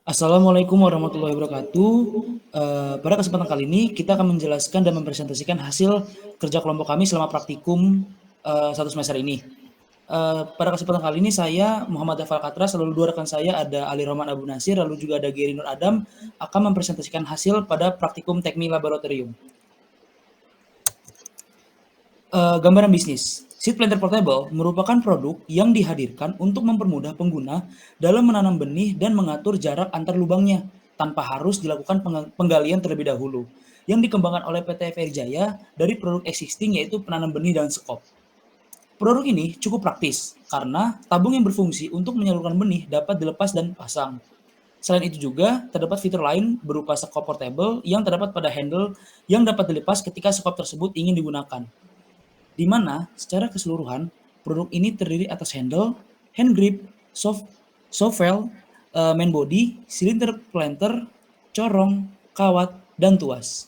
Assalamualaikum warahmatullahi wabarakatuh. Pada kesempatan kali ini kita akan menjelaskan dan mempresentasikan hasil kerja kelompok kami selama praktikum 1 semester ini. Pada kesempatan kali ini saya Muhammad Dafal Katras, lalu dua rekan saya ada Ali Roman Abu Nasir, lalu juga ada Geri Nur Adam akan mempresentasikan hasil pada praktikum teknik laboratorium. Gambaran bisnis. Seed planter portable merupakan produk yang dihadirkan untuk mempermudah pengguna dalam menanam benih dan mengatur jarak antar lubangnya tanpa harus dilakukan penggalian terlebih dahulu. Yang dikembangkan oleh PT FR Jaya dari produk existing yaitu penanam benih dan sekop. Produk ini cukup praktis karena tabung yang berfungsi untuk menyalurkan benih dapat dilepas dan pasang. Selain itu juga terdapat fitur lain berupa sekop portable yang terdapat pada handle yang dapat dilepas ketika sekop tersebut ingin digunakan, di mana secara keseluruhan produk ini terdiri atas handle, hand grip, soft valve, main body, silinder planter, corong, kawat, dan tuas.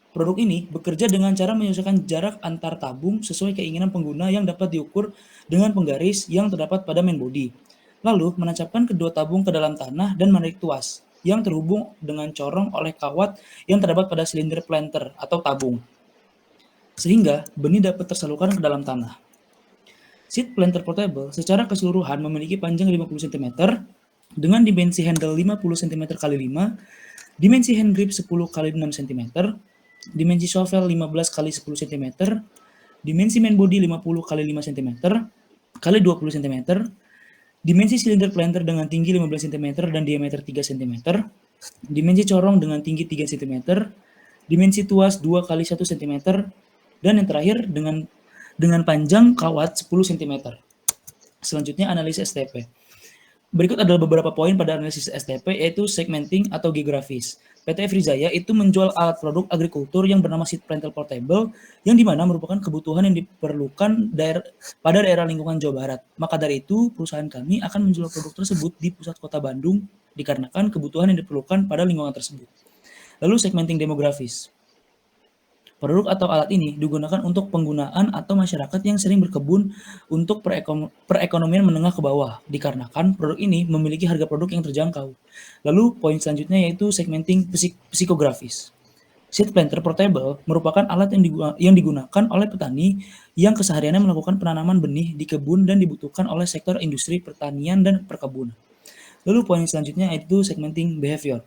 Produk ini bekerja dengan cara menyesuaikan jarak antar tabung sesuai keinginan pengguna yang dapat diukur dengan penggaris yang terdapat pada main body. Lalu menancapkan kedua tabung ke dalam tanah dan menarik tuas yang terhubung dengan corong oleh kawat yang terdapat pada silinder planter atau tabung, sehingga benih dapat tersalurkan ke dalam tanah. Seed planter portable secara keseluruhan memiliki panjang 50 cm dengan dimensi handle 50 cm x 5, dimensi hand grip 10 x 6 cm, dimensi shovel 15 x 10 cm, dimensi main body 50 x 5 cm x 20 cm, dimensi silinder planter dengan tinggi 15 cm dan diameter 3 cm, dimensi corong dengan tinggi 3 cm, dimensi tuas 2 x 1 cm, dan yang terakhir dengan panjang kawat 10 cm. Selanjutnya analisis STP. Berikut adalah beberapa poin pada analisis STP, yaitu segmenting atau geografis. PT Frizaya itu menjual alat produk agrikultur yang bernama seed planter portable, yang dimana merupakan kebutuhan yang diperlukan pada daerah lingkungan Jawa Barat. Maka dari itu, perusahaan kami akan menjual produk tersebut di pusat kota Bandung, dikarenakan kebutuhan yang diperlukan pada lingkungan tersebut. Lalu segmenting demografis. Produk atau alat ini digunakan untuk penggunaan atau masyarakat yang sering berkebun untuk perekonomian menengah ke bawah, dikarenakan produk ini memiliki harga produk yang terjangkau. Lalu poin selanjutnya yaitu segmenting psikografis. Seed planter portable merupakan alat yang digunakan oleh petani yang kesehariannya melakukan penanaman benih di kebun dan dibutuhkan oleh sektor industri pertanian dan perkebunan. Lalu poin selanjutnya yaitu segmenting behavior.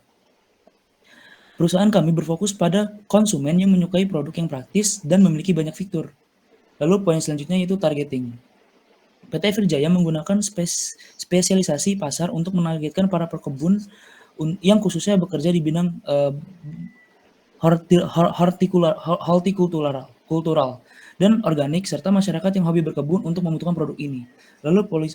Perusahaan kami berfokus pada konsumen yang menyukai produk yang praktis dan memiliki banyak fitur. Lalu poin selanjutnya yaitu targeting. PT Firjaya menggunakan spesialisasi pasar untuk menargetkan para pekebun yang khususnya bekerja di bidang hortikultural dan organik serta masyarakat yang hobi berkebun untuk membutuhkan produk ini. Lalu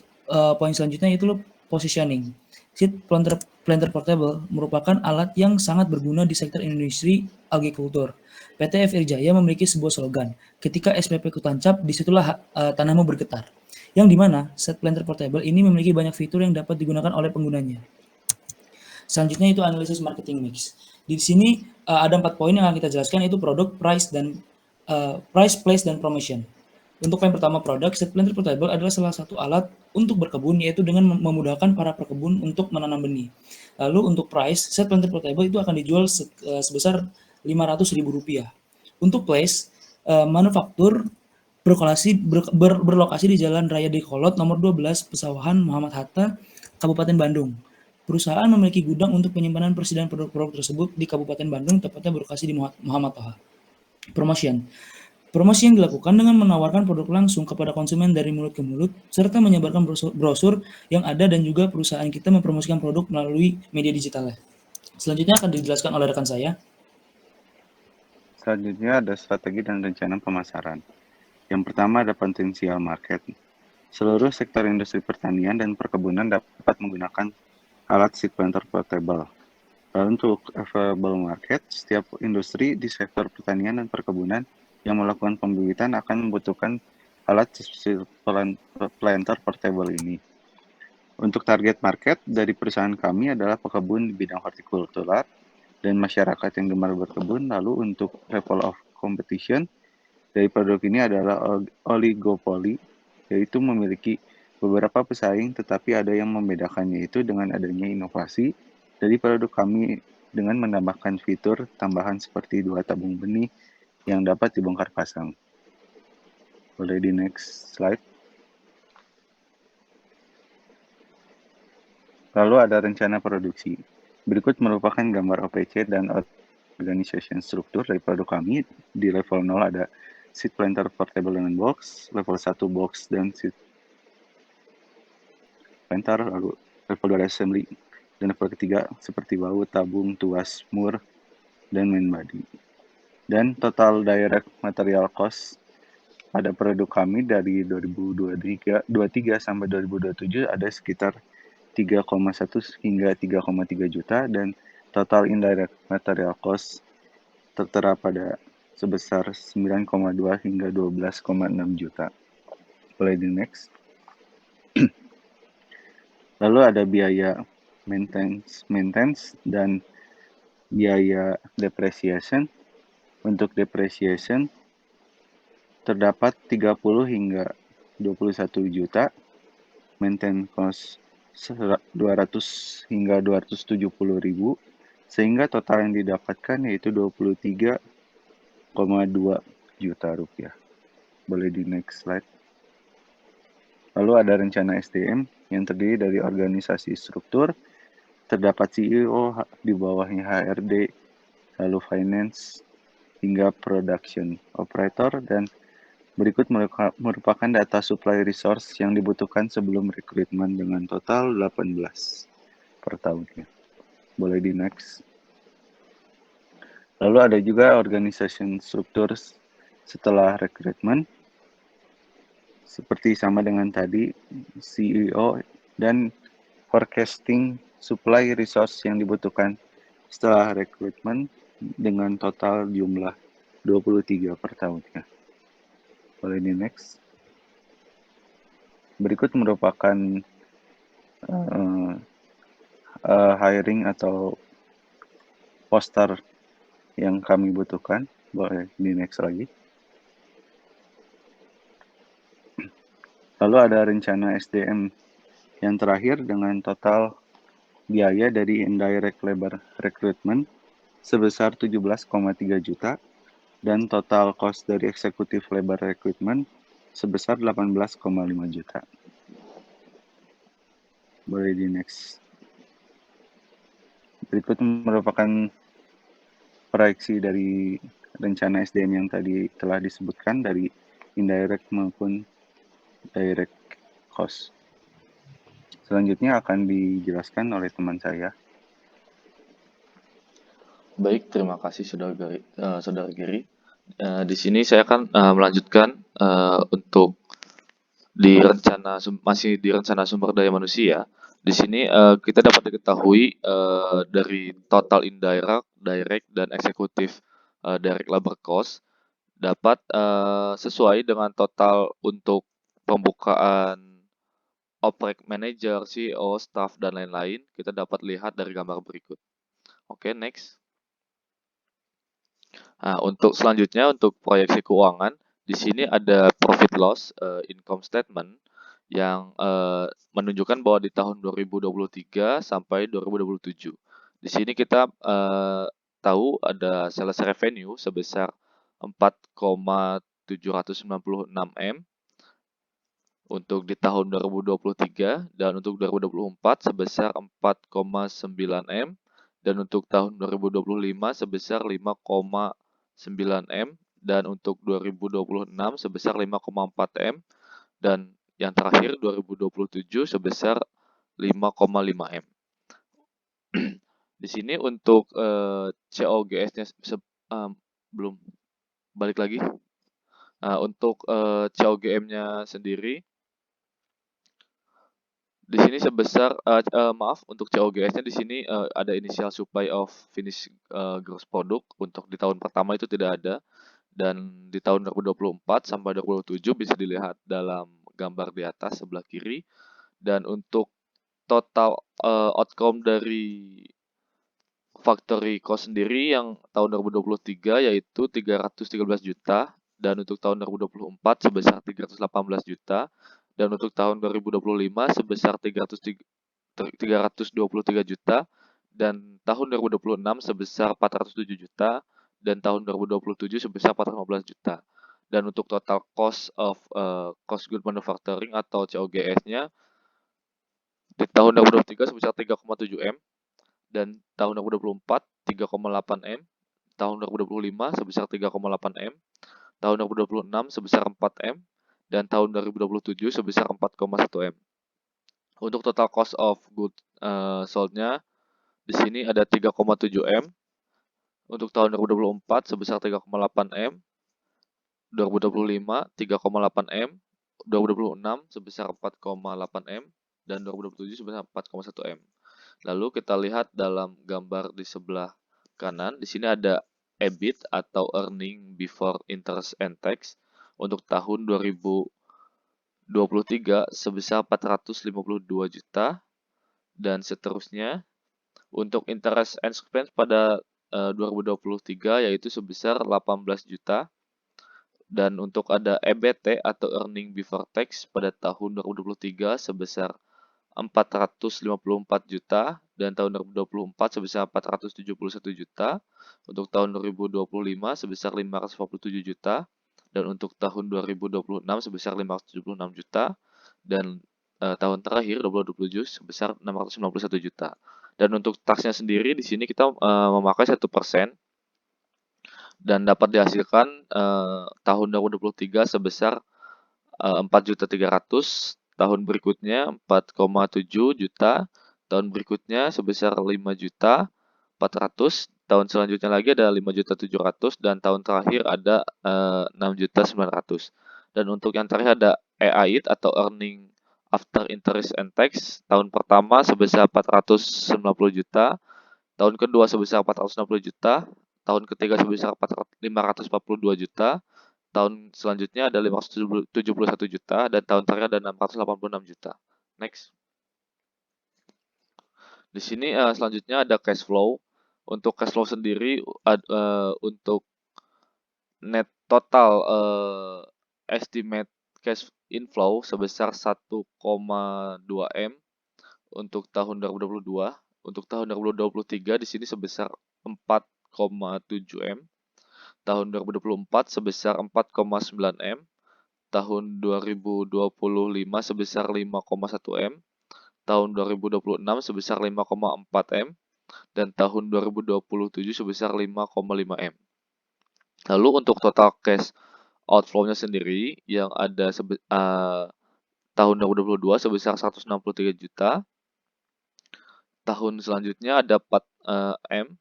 poin selanjutnya yaitu positioning. Seed planter portable merupakan alat yang sangat berguna di sektor industri agrikultur. PT FR Jaya memiliki sebuah slogan, ketika SPP ku tancap, disitulah tanahmu bergetar. Yang dimana seed planter portable ini memiliki banyak fitur yang dapat digunakan oleh penggunanya. Selanjutnya itu analisis marketing mix. Di sini ada 4 poin yang akan kita jelaskan, yaitu produk, price, place, dan promotion. Untuk yang pertama produk, seed planter portable adalah salah satu alat untuk berkebun, yaitu dengan memudahkan para pekebun untuk menanam benih. Lalu untuk price, seed planter portable itu akan dijual sebesar Rp500.000. Untuk place, manufaktur berlokasi di Jalan Raya Dekolot nomor 12 Pesawahan Muhammad Hatta, Kabupaten Bandung. Perusahaan memiliki gudang untuk penyimpanan persediaan produk-produk tersebut di Kabupaten Bandung, tepatnya berlokasi di Muhammad Toha. Promotion. Promosi yang dilakukan dengan menawarkan produk langsung kepada konsumen dari mulut ke mulut, serta menyebarkan brosur yang ada, dan juga perusahaan kita mempromosikan produk melalui media digitalnya. Selanjutnya akan dijelaskan oleh rekan saya. Selanjutnya ada strategi dan rencana pemasaran. Yang pertama ada potensial market. Seluruh sektor industri pertanian dan perkebunan dapat menggunakan alat seed planter portable. Lalu untuk available market, setiap industri di sektor pertanian dan perkebunan yang melakukan pembibitan akan membutuhkan alat seed planter portable ini. Untuk target market dari perusahaan kami adalah pekebun di bidang hortikultura dan masyarakat yang gemar berkebun. Lalu untuk level of competition dari produk ini adalah oligopoli, yaitu memiliki beberapa pesaing, tetapi ada yang membedakannya itu dengan adanya inovasi dari produk kami dengan menambahkan fitur tambahan seperti 2 tabung benih yang dapat dibongkar pasang. Boleh di next slide. Lalu ada rencana produksi. Berikut merupakan gambar OPC dan organization struktur dari produk kami. Di level 0 ada seed planter portable dengan box, level 1 box dan seed planter, lalu level 2 ada assembly, dan level ketiga seperti baut, tabung, tuas, mur, dan main body. Dan total direct material cost pada produk kami dari 2023 sampai 2027 ada sekitar 3,1 hingga 3,3 juta, dan total indirect material cost tertera pada sebesar 9,2 hingga 12,6 juta. Boleh di next. Lalu ada biaya maintenance dan biaya depreciation. Untuk depreciation terdapat 30 hingga 21 juta, maintenance cost 200 hingga 270 ribu, sehingga total yang didapatkan yaitu 23,2 juta rupiah. Boleh di next slide. Lalu ada rencana SDM yang terdiri dari organisasi struktur, terdapat CEO, di bawahnya HRD, lalu finance, hingga production operator, dan berikut merupakan data supply resource yang dibutuhkan sebelum rekrutmen dengan total 18 per tahunnya. Boleh di next. Lalu ada juga organization structures setelah rekrutmen. Seperti sama dengan tadi, CEO dan forecasting supply resource yang dibutuhkan setelah rekrutmen dengan total jumlah 23 per tahunnya. Boleh di next. Berikut merupakan hiring atau poster yang kami butuhkan. Boleh di next lagi. Lalu ada rencana SDM yang terakhir dengan total biaya dari indirect labor recruitment sebesar 17,3 juta dan total cost dari eksekutif labor recruitment sebesar 18,5 juta. Boleh di next. Berikut merupakan proyeksi dari rencana SDM yang tadi telah disebutkan dari indirect maupun direct cost. Selanjutnya akan dijelaskan oleh teman saya. Baik, terima kasih Saudara Giri. Di sini saya akan melanjutkan untuk masih di rencana sumber daya manusia. Di sini kita dapat diketahui dari total indirect, direct, dan eksekutif direct labor cost dapat sesuai dengan total untuk pembukaan operate manager, CEO, staff, dan lain-lain. Kita dapat lihat dari gambar berikut. Oke, next. Nah, untuk selanjutnya untuk proyeksi keuangan, di sini ada profit loss income statement yang menunjukkan bahwa di tahun 2023 sampai 2027. Di sini kita tahu ada sales revenue sebesar 4,796 M untuk di tahun 2023, dan untuk 2024 sebesar 4,9 M, dan untuk tahun 2025 sebesar 5,9 M, dan untuk 2026 sebesar 5,4 M, dan yang terakhir 2027 sebesar 5,5 M. Di sini untuk COGS-nya belum balik lagi. Nah, untuk COGM-nya sendiri di sini sebesar maaf, untuk COGS-nya di sini ada initial supply of finished gross product. Untuk di tahun pertama itu tidak ada, dan di tahun 2024 sampai 2027 bisa dilihat dalam gambar di atas sebelah kiri. Dan untuk total outcome dari factory cost sendiri yang tahun 2023 yaitu 313 juta, dan untuk tahun 2024 sebesar 318 juta, dan untuk tahun 2025 sebesar 323 juta, dan tahun 2026 sebesar 407 juta, dan tahun 2027 sebesar 415 juta. Dan untuk total cost of cost good manufacturing atau COGS-nya di tahun 2023 sebesar 3,7 M, dan tahun 2024 3,8 M, tahun 2025 sebesar 3,8 M, tahun 2026 sebesar 4 M, dan tahun 2027 sebesar 4,1 M. Untuk total cost of goods sold-nya di sini ada 3,7 M, untuk tahun 2024 sebesar 3,8 M, 2025 3,8 M, 2026 sebesar 4,8 M, dan 2027 sebesar 4,1 M. Lalu kita lihat dalam gambar di sebelah kanan, di sini ada EBIT atau Earning Before Interest and Tax untuk tahun 2023 sebesar 452 juta, dan seterusnya untuk interest and expense pada 2023 yaitu sebesar 18 juta, dan untuk ada EBT atau Earning Before Tax pada tahun 2023 sebesar 454 juta, dan tahun 2024 sebesar 471 juta, untuk tahun 2025 sebesar 547 juta, dan untuk tahun 2026 sebesar 576 juta, dan tahun terakhir 2027 sebesar 691 juta. Dan untuk taksnya sendiri di sini kita memakai 1%, dan dapat dihasilkan tahun 2023 sebesar 4.300.000, tahun berikutnya 4,7 juta, tahun berikutnya sebesar 5.400.000, tahun selanjutnya lagi ada 5.700.000, dan tahun terakhir ada 6.900.000. Dan untuk yang terakhir ada EAIT atau Earning After Interest and Tax, tahun pertama sebesar 490 juta, tahun kedua sebesar 460 juta, tahun ketiga sebesar 542 juta, tahun selanjutnya ada 571 juta, dan tahun terakhir ada 686 juta. Next. Di sini selanjutnya ada cash flow. Untuk cash flow sendiri untuk net total estimate cash inflow sebesar 1,2 M untuk tahun 2022. Untuk tahun 2023 di sini sebesar 4,7 M. Tahun 2024 sebesar 4,9 M, tahun 2025 sebesar 5,1 M, tahun 2026 sebesar 5,4 M, dan tahun 2027 sebesar 5,5 M. Lalu untuk total cash outflow-nya sendiri yang ada tahun 2022 sebesar 163 juta, tahun selanjutnya ada 4 M,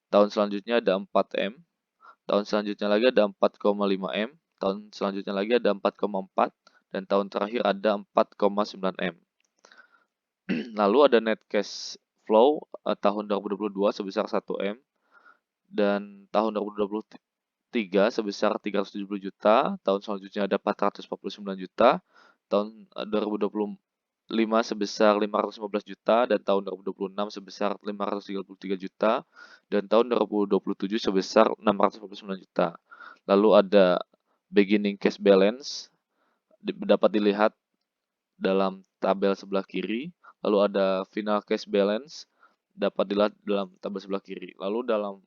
tahun selanjutnya ada 4 M, tahun selanjutnya lagi ada 4,5 M, tahun selanjutnya lagi ada 4,4, dan tahun terakhir ada 4,9 M. Lalu ada net cash flow tahun 2022 sebesar 1 M, dan tahun 2023 sebesar 370 juta, tahun selanjutnya ada 449 juta, tahun 2025 sebesar 515 juta, dan tahun 2026 sebesar 533 juta, dan tahun 2027 sebesar 649 juta. Lalu ada beginning cash balance, dapat dilihat dalam tabel sebelah kiri. Lalu ada final cash balance, dapat dilihat dalam tabel sebelah kiri. Lalu dalam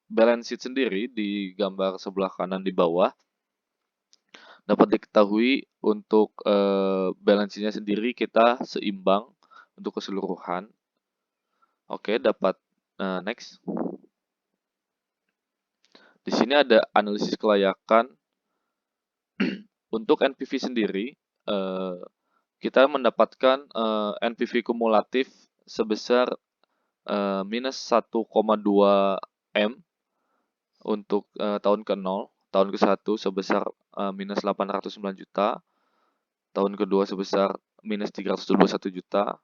balance sheet sendiri di gambar sebelah kanan di bawah, dapat diketahui untuk balance sheet-nya sendiri kita seimbang untuk keseluruhan. Oke, dapat next. Di sini ada analisis kelayakan. Untuk NPV sendiri, kita mendapatkan NPV kumulatif sebesar minus 1,2 M untuk tahun ke-0, tahun ke-1 sebesar minus 809 juta, tahun kedua sebesar minus 321 juta,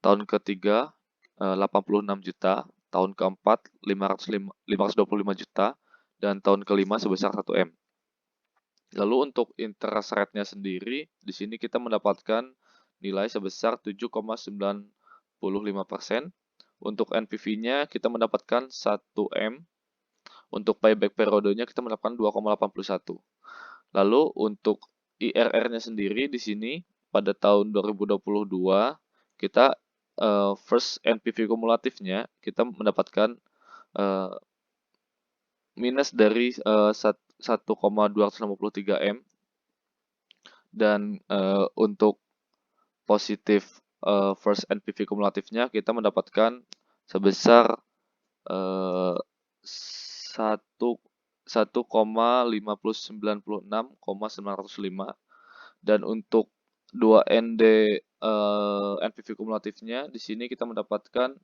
tahun ketiga 86 juta, tahun keempat 525 juta, dan tahun kelima sebesar 1 M. Lalu untuk interest rate-nya sendiri, di sini kita mendapatkan nilai sebesar 7,95%. Untuk NPV-nya kita mendapatkan 1 M. Untuk payback periodenya kita mendapatkan 2,81. Lalu untuk IRR-nya sendiri di sini pada tahun 2022 kita first NPV kumulatifnya kita mendapatkan minus dari 1,253 M, dan untuk positif first NPV kumulatifnya kita mendapatkan sebesar 1,596,905, dan untuk 2 ND NPV kumulatifnya di sini kita mendapatkan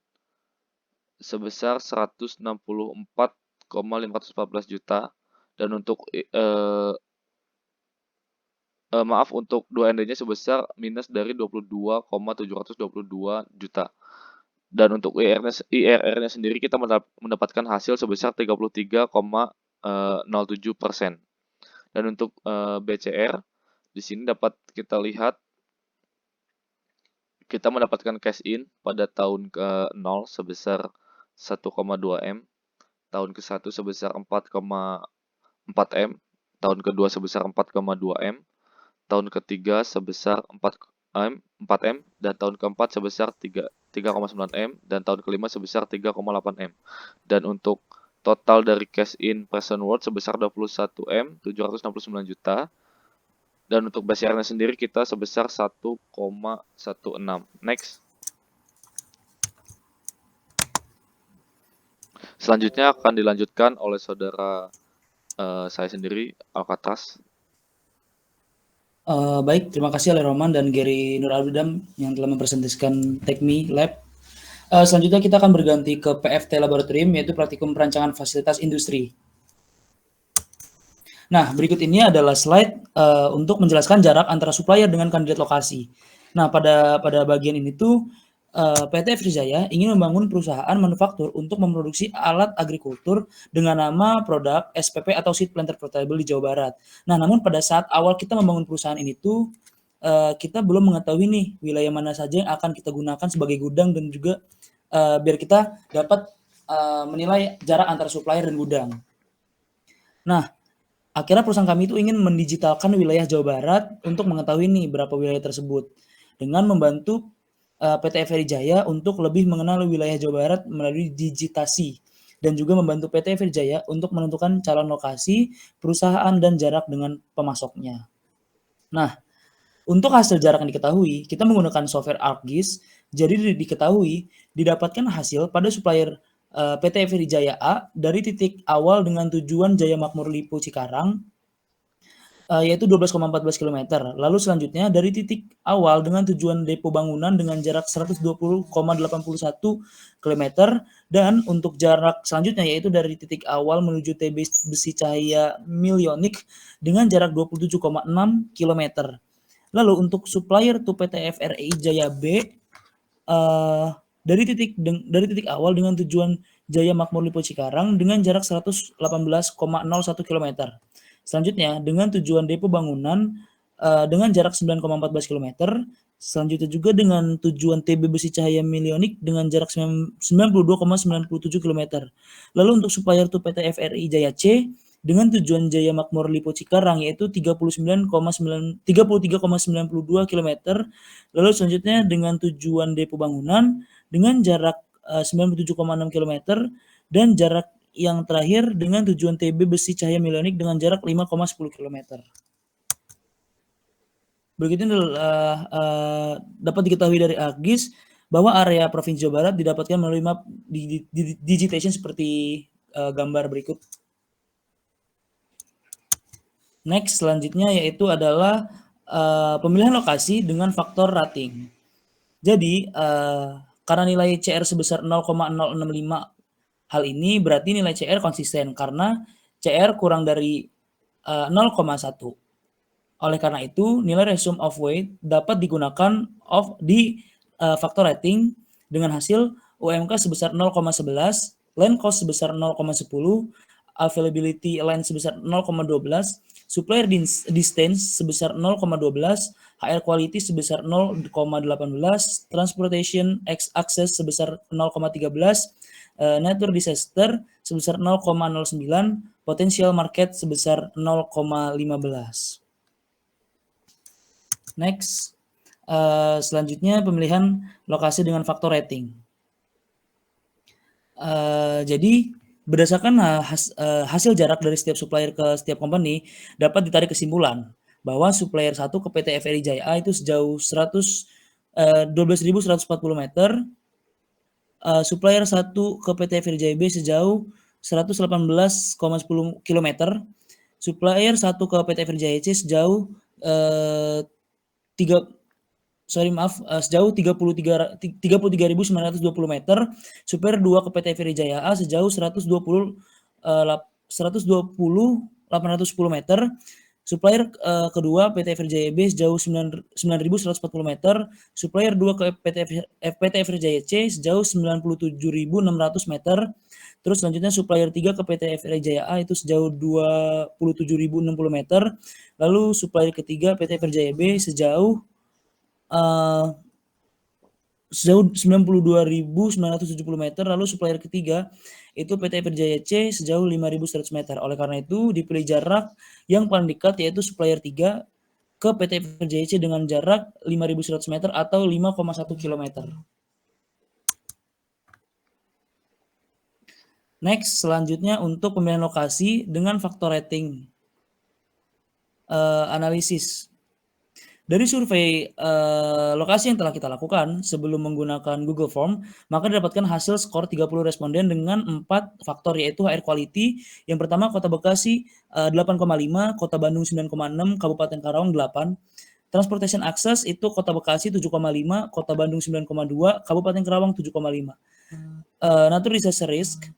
sebesar 164,514 juta, dan untuk maaf, untuk 2 ND-nya sebesar minus dari 22,722 juta. Dan untuk IRR-nya sendiri kita mendapatkan hasil sebesar 33,07%. Dan untuk BCR di sini dapat kita lihat kita mendapatkan cash in pada tahun ke-0 sebesar 1,2 M, tahun ke-1 sebesar 4,4 M, tahun ke-2 sebesar 4,2 M, tahun ketiga sebesar 4 M, dan tahun keempat sebesar 3,9 M, dan tahun kelima sebesar 3,8 M. Dan untuk total dari cash in present worth sebesar 21 M 769 juta. Dan untuk BCR-nya sendiri kita sebesar 1,16. Next. Selanjutnya akan dilanjutkan oleh saudara saya sendiri, Alcatraz. Baik, terima kasih oleh Roman dan Gary Nur Abdam yang telah mempresentasikan Tekmi Lab. Selanjutnya kita akan berganti ke PFT Laboratorium, yaitu Praktikum Perancangan Fasilitas Industri. Nah, berikut ini adalah slide untuk menjelaskan jarak antara supplier dengan kandidat lokasi. Nah, pada bagian ini tuh PT Frijaya ingin membangun perusahaan manufaktur untuk memproduksi alat agrikultur dengan nama produk SPP atau Seed Planter Portable di Jawa Barat. Nah, namun pada saat awal kita membangun perusahaan ini tuh kita belum mengetahui nih wilayah mana saja yang akan kita gunakan sebagai gudang, dan juga biar kita dapat menilai jarak antara supplier dan gudang. Nah, akhirnya perusahaan kami itu ingin mendigitalkan wilayah Jawa Barat untuk mengetahui nih berapa wilayah tersebut, dengan membantu PT Frijaya untuk lebih mengenal wilayah Jawa Barat melalui digitasi, dan juga membantu PT Frijaya untuk menentukan calon lokasi, perusahaan, dan jarak dengan pemasoknya. Nah, untuk hasil jarak yang diketahui, kita menggunakan software ArcGIS. Jadi diketahui didapatkan hasil pada supplier PT Frijaya A dari titik awal dengan tujuan Jaya Makmur Lipo Cikarang, yaitu 12,14 km. Lalu selanjutnya dari titik awal dengan tujuan depo bangunan dengan jarak 120,81 km, dan untuk jarak selanjutnya yaitu dari titik awal menuju TB Besi Cahaya Milionik dengan jarak 27,6 km. Lalu untuk supplier to PT FRI Jaya B dari titik awal dengan tujuan Jaya Makmur Lipo Cikarang dengan jarak 118,01 km. Selanjutnya dengan tujuan depo bangunan dengan jarak 9,14 km. Selanjutnya juga dengan tujuan TB Besi Cahaya Milionik dengan jarak 92,97 km. Lalu untuk supplier to PT FRI Jaya C dengan tujuan Jaya Makmur Lipo Cikarang yaitu 33,92 km. Lalu selanjutnya dengan tujuan depo bangunan dengan jarak 97,6 km, dan jarak yang terakhir dengan tujuan TB Besi Cahaya Milionik dengan jarak 5,10 km. Berikutnya dapat diketahui dari ArcGIS bahwa area Provinsi Jawa Barat didapatkan melalui map digitation seperti gambar berikut. Next, selanjutnya yaitu adalah pemilihan lokasi dengan faktor rating. Jadi, karena nilai CR sebesar 0,065, hal ini berarti nilai CR konsisten karena CR kurang dari 0,1. Oleh karena itu, nilai resume of weight dapat digunakan di faktor rating dengan hasil UMK sebesar 0,11, land cost sebesar 0,10, availability line sebesar 0,12, supplier distance sebesar 0,12, HR quality sebesar 0,18, transportation access sebesar 0,13, natural disaster sebesar 0,09, potential market sebesar 0,15. Next, Selanjutnya pemilihan lokasi dengan faktor rating. Jadi berdasarkan hasil jarak dari setiap supplier ke setiap company dapat ditarik kesimpulan bahwa supplier 1 ke PT FRI Jaya A itu sejauh 12.140 meter, supplier 1 ke PT FRI Jaya B sejauh 118,10 kilometer, supplier 1 ke PT FRI Jaya C sejauh sejauh 33.920 meter, supplier 2 ke PT FRI Jaya A sejauh 120.810 meter, supplier kedua PT FRI Jaya B sejauh 9.140 meter, supplier 2 ke PT FRI Jaya C sejauh 97.600 meter. Terus selanjutnya supplier 3 ke PT FRI Jaya A itu sejauh 27.060 meter. Lalu supplier ketiga PT FRI Jaya B sejauh 92.970 meter, lalu supplier ketiga itu PT FRI Jaya C sejauh 5.100 meter. Oleh karena itu dipilih jarak yang paling dekat yaitu supplier 3 ke PT FRI Jaya C dengan jarak 5.100 meter atau 5,1 kilometer. Next, selanjutnya untuk pemilihan lokasi dengan faktor rating analisis. Dari survei lokasi yang telah kita lakukan sebelum menggunakan Google Form, maka didapatkan hasil skor 30 responden dengan 4 faktor, yaitu HR quality. Yang pertama Kota Bekasi 8,5, Kota Bandung 9,6, Kabupaten Karawang 8. Transportation access itu Kota Bekasi 7,5, Kota Bandung 9,2, Kabupaten Karawang 7,5. Natural disaster risk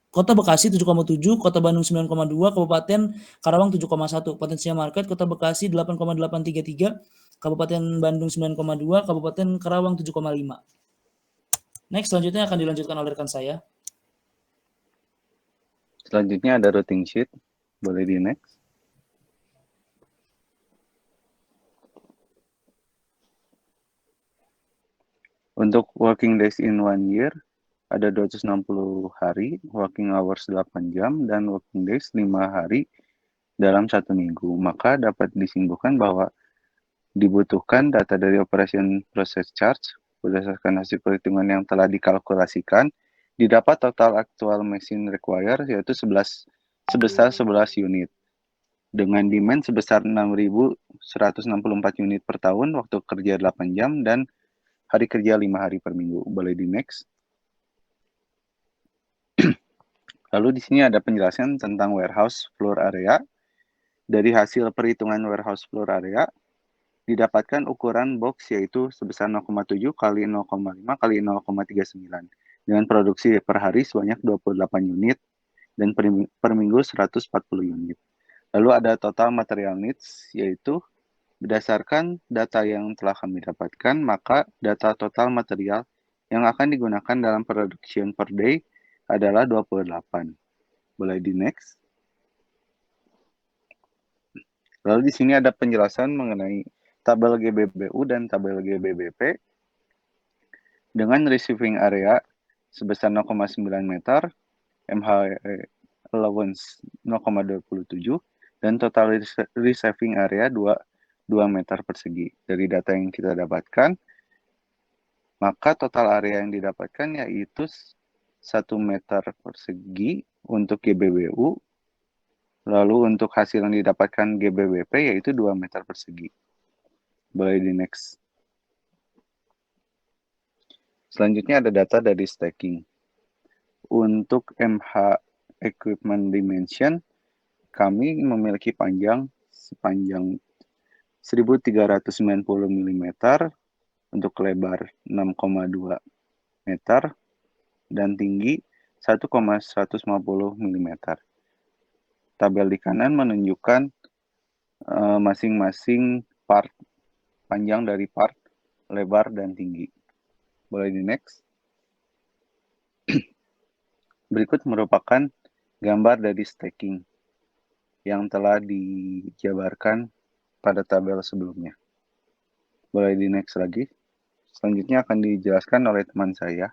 Kota Bekasi 7,7, Kota Bandung 9,2, Kabupaten Karawang 7,1. Potensial market Kota Bekasi 8,833, Kabupaten Bandung 9,2, Kabupaten Karawang 7,5. Next, selanjutnya akan dilanjutkan oleh rekan saya. Selanjutnya ada routing sheet. Boleh di next. Untuk working days in 1 year, ada 260 hari, working hours 8 jam, dan working days 5 hari dalam 1 minggu. Maka dapat disimpulkan bahwa dibutuhkan data dari operation process charge berdasarkan hasil perhitungan yang telah dikalkulasikan, didapat total actual machine require yaitu sebesar 11 unit. Dengan demand sebesar 6.164 unit per tahun, waktu kerja 8 jam, dan hari kerja 5 hari per minggu. Boleh di next. Lalu di sini ada penjelasan tentang warehouse floor area. Dari hasil perhitungan warehouse floor area, didapatkan ukuran box yaitu sebesar 0,7 kali 0,5 kali 0,39 dengan produksi per hari sebanyak 28 unit dan per minggu 140 unit. Lalu ada total material needs yaitu berdasarkan data yang telah kami dapatkan, maka data total material yang akan digunakan dalam production per day adalah 28. Boleh di next. Lalu di sini ada penjelasan mengenai tabel GBBU dan tabel GBBP dengan receiving area sebesar 0,9 meter, MH allowance 0,27, dan total receiving area 2 meter persegi. Dari data yang kita dapatkan, maka total area yang didapatkan yaitu 1 meter persegi untuk GBBU, lalu untuk hasil yang didapatkan GBBP yaitu 2 meter persegi. Boleh di next. Selanjutnya ada data dari stacking. Untuk MH equipment dimension, kami memiliki panjang sepanjang 1.390 mm, untuk lebar 6,2 meter, dan tinggi 1,150 mm. Tabel di kanan menunjukkan masing-masing part, panjang dari part, lebar, dan tinggi. Boleh di next. Berikut merupakan gambar dari stacking yang telah dijabarkan pada tabel sebelumnya. Boleh di next lagi. Selanjutnya akan dijelaskan oleh teman saya.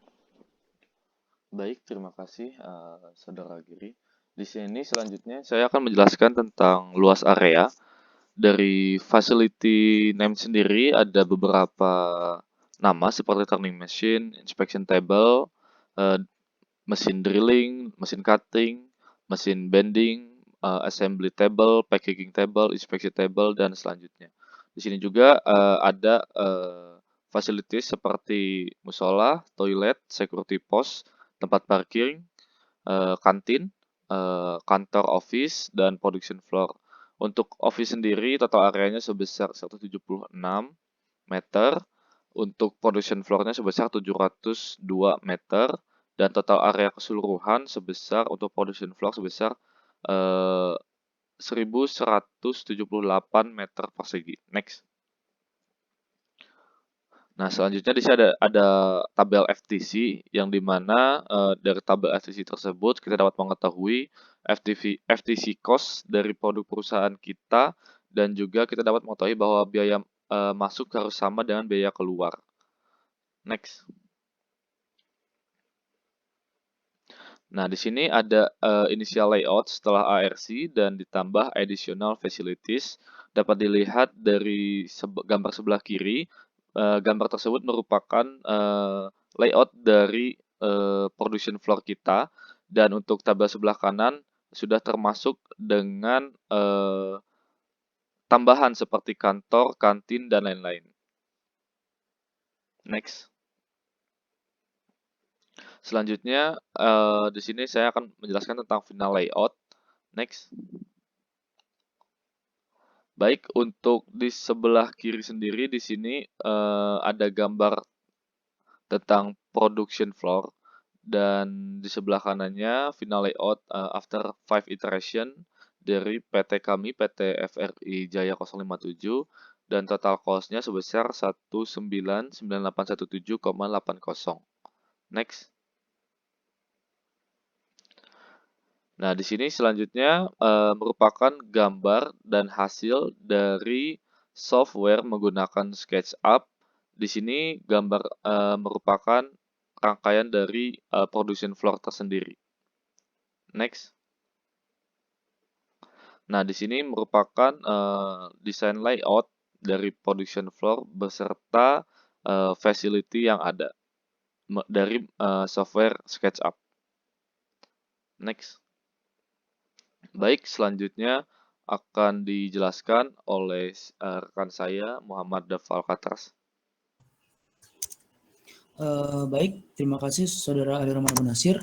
Baik, terima kasih Saudara Giri. Di sini selanjutnya saya akan menjelaskan tentang luas area. Dari facility name sendiri ada beberapa nama seperti turning machine, inspection table, eh, mesin drilling, mesin cutting, mesin bending, assembly table, packaging table, inspection table, dan selanjutnya. Di sini juga ada facilities seperti musola, toilet, security post, tempat parkir, kantin, kantor office, dan production floor. Untuk office sendiri total areanya sebesar 176 meter, untuk production floor-nya sebesar 702 meter, dan total area keseluruhan sebesar untuk production floor sebesar 1178 meter persegi. Next. Nah, selanjutnya di sini ada tabel FTC yang dimana dari tabel FTC tersebut kita dapat mengetahui FTC cost dari produk perusahaan kita, dan juga kita dapat mengetahui bahwa biaya masuk harus sama dengan biaya keluar. Next. Nah, di sini ada initial layout setelah ARC dan ditambah additional facilities. Dapat dilihat dari gambar sebelah kiri. Gambar tersebut merupakan layout dari production floor kita, dan untuk tabel sebelah kanan sudah termasuk dengan tambahan seperti kantor, kantin, dan lain-lain. Next. Selanjutnya di sini saya akan menjelaskan tentang final layout. Next. Baik, untuk di sebelah kiri sendiri di sini ada gambar tentang production floor, dan di sebelah kanannya final layout after 5 iteration dari PT kami, PT FRI Jaya 057, dan total cost-nya sebesar 199.817,80. Next. Nah, di sini selanjutnya merupakan gambar dan hasil dari software menggunakan SketchUp. Di sini gambar merupakan rangkaian dari production floor tersendiri. Next. Nah, di sini merupakan desain layout dari production floor beserta facility yang ada dari software SketchUp. Next. Baik, selanjutnya akan dijelaskan oleh rekan saya, Muhammad Dafal Katras. Baik, terima kasih Saudara Ali Rahman Abu Nasir.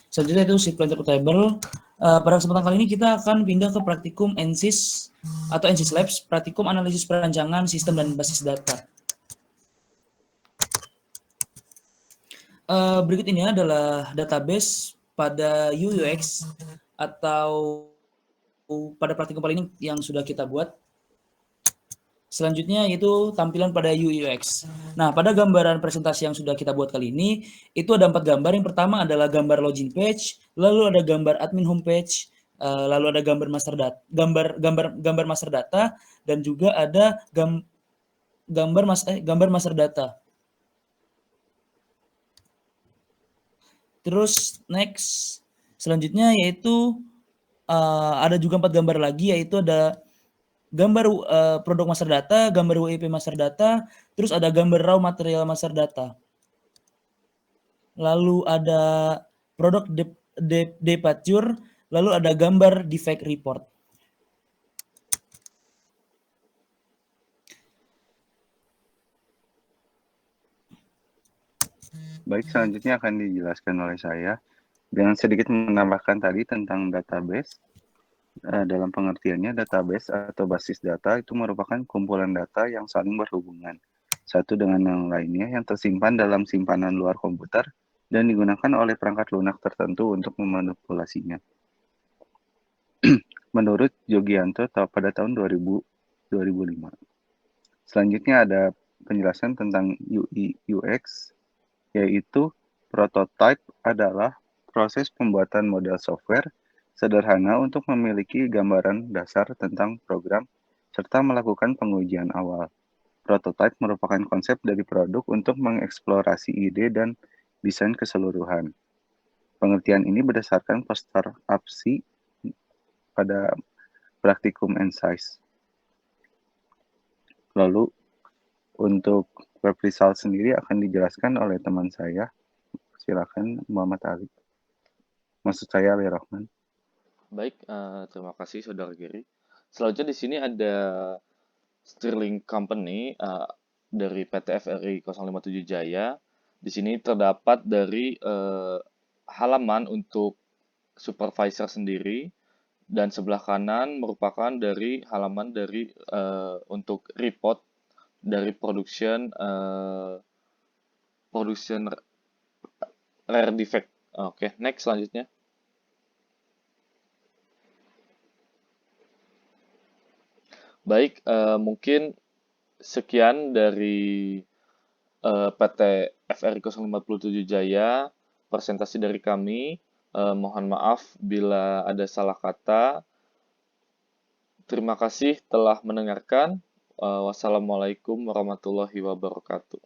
Selanjutnya itu sheet planter portable. Pada kesempatan kali ini kita akan pindah ke praktikum NSYS atau NSYS Labs, praktikum analisis perancangan sistem dan basis data. Berikut ini adalah database pada UX atau pada praktikum kali ini yang sudah kita buat. Selanjutnya itu tampilan pada UX. Nah, pada gambaran presentasi yang sudah kita buat kali ini, itu ada 4 gambar. Yang pertama adalah gambar login page, lalu ada gambar admin homepage, lalu ada gambar master data, dan juga ada gambar master data. Terus next, selanjutnya yaitu ada juga 4 gambar lagi, yaitu ada gambar produk master data, gambar WIP master data, terus ada gambar raw material master data. Lalu ada produk departure, lalu ada gambar defect report. Baik, selanjutnya akan dijelaskan oleh saya dengan sedikit menambahkan tadi tentang database. Dalam pengertiannya, database atau basis data itu merupakan kumpulan data yang saling berhubungan satu dengan yang lainnya yang tersimpan dalam simpanan luar komputer dan digunakan oleh perangkat lunak tertentu untuk memanipulasinya. Menurut Yogianto pada tahun 2005. Selanjutnya ada penjelasan tentang UI UX, yaitu prototype adalah proses pembuatan model software sederhana untuk memiliki gambaran dasar tentang program serta melakukan pengujian awal. Prototype merupakan konsep dari produk untuk mengeksplorasi ide dan desain keseluruhan. Pengertian ini berdasarkan poster APSI pada praktikum and size. Lalu untuk web result sendiri akan dijelaskan oleh teman saya. Silakan Muhammad Ali. Maksud saya Ali Rahman. Baik, terima kasih Saudara Gary. Selanjutnya di sini ada Sterling Company dari PT FRI 057 Jaya. Di sini terdapat dari halaman untuk supervisor sendiri, dan sebelah kanan merupakan dari halaman dari untuk report dari production rare defect. Oke, next selanjutnya. Baik, mungkin sekian dari PT FRI 057 Jaya, presentasi dari kami. Mohon maaf bila ada salah kata. Terima kasih telah mendengarkan. Wassalamualaikum warahmatullahi wabarakatuh.